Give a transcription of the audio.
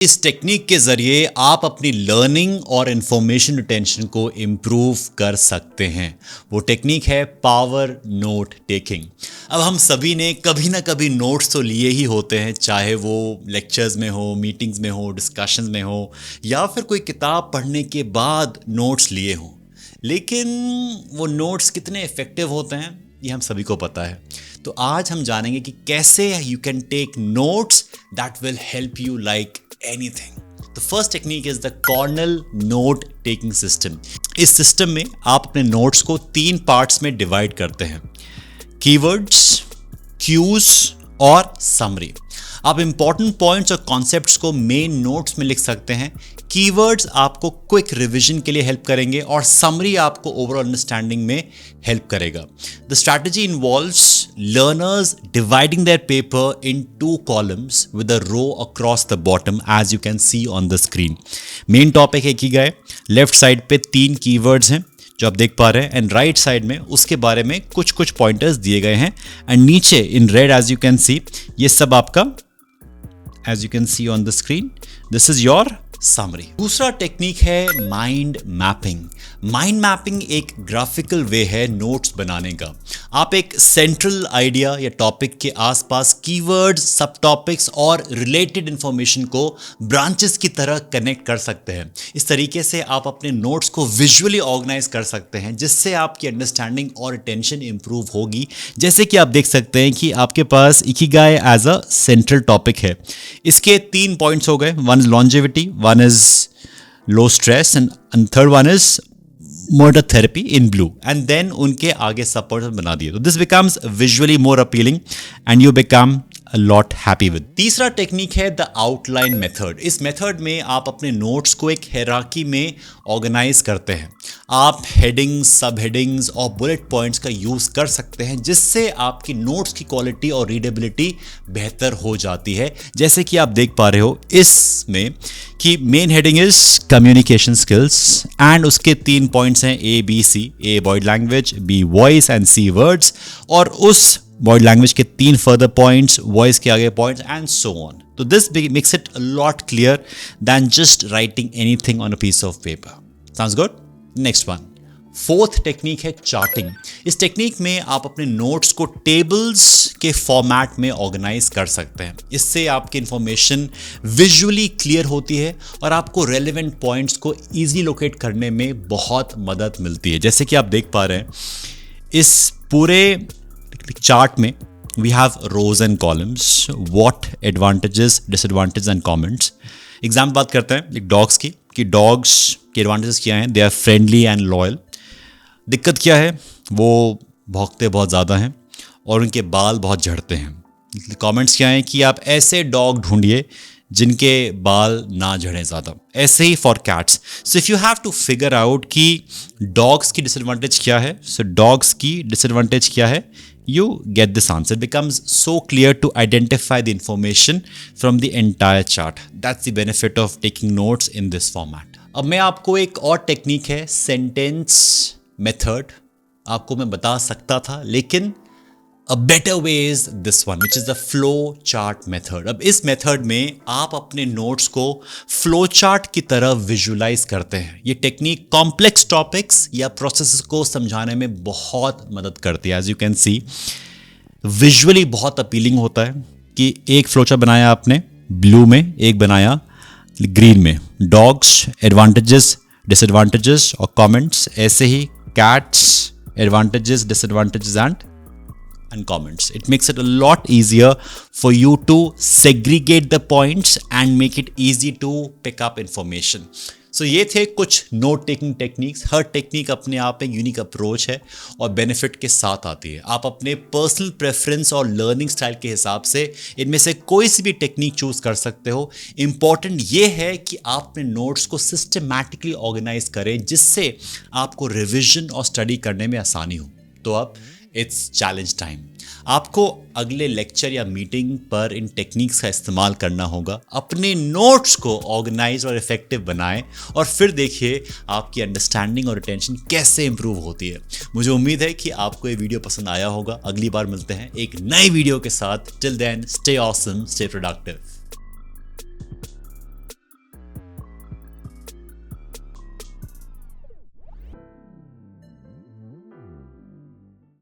इस टेक्निक के ज़रिए आप अपनी लर्निंग और इन्फॉर्मेशन रिटेंशन को इम्प्रूव कर सकते हैं। वो टेक्निक है पावर नोट टेकिंग। अब हम सभी ने कभी ना कभी नोट्स तो लिए ही होते हैं, चाहे वो लेक्चर्स में हो, मीटिंग्स में हो, डिस्कशंस में हो, या फिर कोई किताब पढ़ने के बाद नोट्स लिए हों। लेकिन वो नोट्स कितने इफ़ेक्टिव होते हैं ये हम सभी को पता है। तो आज हम जानेंगे कि कैसे you can take notes that will help you like anything. The first technique is the Cornell note taking system. इस सिस्टम में आप अपने नोट्स को 3 पार्ट्स में डिवाइड करते हैं: कीवर्ड्स, क्यूज और समरी। आप इंपॉर्टेंट पॉइंट्स और कॉन्सेप्ट्स को मेन नोट्स में लिख सकते हैं। कीवर्ड्स आपको क्विक रिवीजन के लिए हेल्प करेंगे और समरी आपको ओवरऑल अंडरस्टैंडिंग में हेल्प करेगा। The strategy involves learners dividing their paper in 2 columns with a row across the bottom as you can see on the screen. Main topic है कि गए लेफ्ट साइड पे 3 keywords हैं जो आप देख पा रहे हैं, एंड राइट साइड में उसके बारे में कुछ पॉइंटर्स दिए गए हैं, एंड नीचे in red as you can see ये सब आपका as you can see on the screen this is your summary. दूसरा टेक्निक है माइंड मैपिंग। माइंड मैपिंग एक ग्राफिकल वे है नोट्स बनाने का। आप एक सेंट्रल आइडिया या टॉपिक के आसपास कीवर्ड्स, सब टॉपिक्स और रिलेटेड इंफॉर्मेशन को ब्रांचेस की तरह कनेक्ट कर सकते हैं। इस तरीके से आप अपने नोट्स को विजुअली ऑर्गेनाइज कर सकते हैं, जिससे आपकी अंडरस्टैंडिंग और अटेंशन इंप्रूव होगी। जैसे कि आप देख सकते हैं कि आपके पास ikigai as a central topic है। इसके 3 पॉइंट्स हो गए, one is longevity, one is low stress and third one is murder therapy in blue, and then उनके आगे सब पॉइंट्स बना दिए। तो this becomes visually more appealing and you become a lot happy with. तीसरा technique है the outline method. इस method में आप अपने नोट्स को एक हायरार्की में ऑर्गेनाइज करते हैं। आप हेडिंग्स, सब हेडिंग्स और बुलेट पॉइंट्स का यूज कर सकते हैं, जिससे आपकी नोट्स की क्वालिटी और रीडेबिलिटी बेहतर हो जाती है। जैसे कि आप देख पा रहे हो इसमें कि main heading is communication skills, and उसके 3 पॉइंट्स हैं A B C, A body language, B voice and C words, और उस बॉडी लैंग्वेज के 3 फर्दर पॉइंट्स, वॉइस के आगे पॉइंट्स एंड सो ऑन। तो this makes it a lot clear then just writing anything on a piece of paper. Sounds good? Next one, 4th technique है charting. इस technique में आप अपने notes को tables के फॉर्मेट में ऑर्गेनाइज कर सकते हैं। इससे आपकी इंफॉर्मेशन विजुअली क्लियर होती है और आपको रेलेवेंट पॉइंट्स को ईजिली लोकेट करने में बहुत मदद मिलती है। जैसे कि आप देख पा रहे हैं इस पूरे चार्ट में we have rows and columns, what advantages, disadvantages and comments. Example बात करते हैं एक डॉग्स की, कि डॉग्स के एडवांटेजेस क्या हैं, they are friendly and loyal. दिक्कत क्या है, वो भौंकते बहुत ज़्यादा हैं और उनके बाल बहुत झड़ते हैं। कमेंट्स क्या हैं कि आप ऐसे डॉग ढूंढिए जिनके बाल ना झड़ें ज़्यादा। ऐसे ही for cats. So if you have to figure out कि डॉग्स की डिसएडवांटेज क्या है, सो डॉग्स की डिसएडवांटेज क्या है, you get this answer. It becomes so clear to identify the information from the entire chart. That's the benefit of taking notes in this format. अब मैं आपको एक और टेक्निक है सेंटेंस मेथड आपको मैं बता सकता था, लेकिन a better way is this one, which is the flow chart method. अब इस मेथड में आप अपने नोट्स को फ्लो चार्ट की तरह विजुलाइज करते हैं। ये टेक्निक कॉम्प्लेक्स टॉपिक्स या प्रोसेस को समझाने में बहुत मदद करती है। As you can see visually बहुत अपीलिंग होता है कि एक फ्लो चार्ट बनाया आपने ब्लू में, एक बनाया ग्रीन में, डॉग्स, एडवांटेजेस, डिसएडवांटेजेस और कमेंट्स। ऐसे ही cats, advantages, disadvantages and comments. It makes it a lot easier for you to segregate the points and make it easy to pick up information. So ये थे कुछ note taking techniques. हर technique अपने आप में unique approach है और benefit के साथ आती है। आप अपने पर्सनल प्रेफरेंस और लर्निंग स्टाइल के हिसाब से इनमें से कोई सी भी टेक्निक चूज कर सकते हो। इंपॉर्टेंट ये है कि आप अपने नोट्स को सिस्टमैटिकली ऑर्गेनाइज करें, जिससे आपको रिविजन और स्टडी करने में आसानी हो। तो अब इट्स चैलेंज टाइम। आपको अगले लेक्चर या मीटिंग पर इन टेक्निक्स का इस्तेमाल करना होगा। अपने नोट्स को ऑर्गेनाइज और इफेक्टिव बनाएं और फिर देखिए आपकी अंडरस्टैंडिंग और अटेंशन कैसे इंप्रूव होती है। मुझे उम्मीद है कि आपको ये वीडियो पसंद आया होगा। अगली बार मिलते हैं एक नए वीडियो के साथ। Till then stay awesome, stay productive.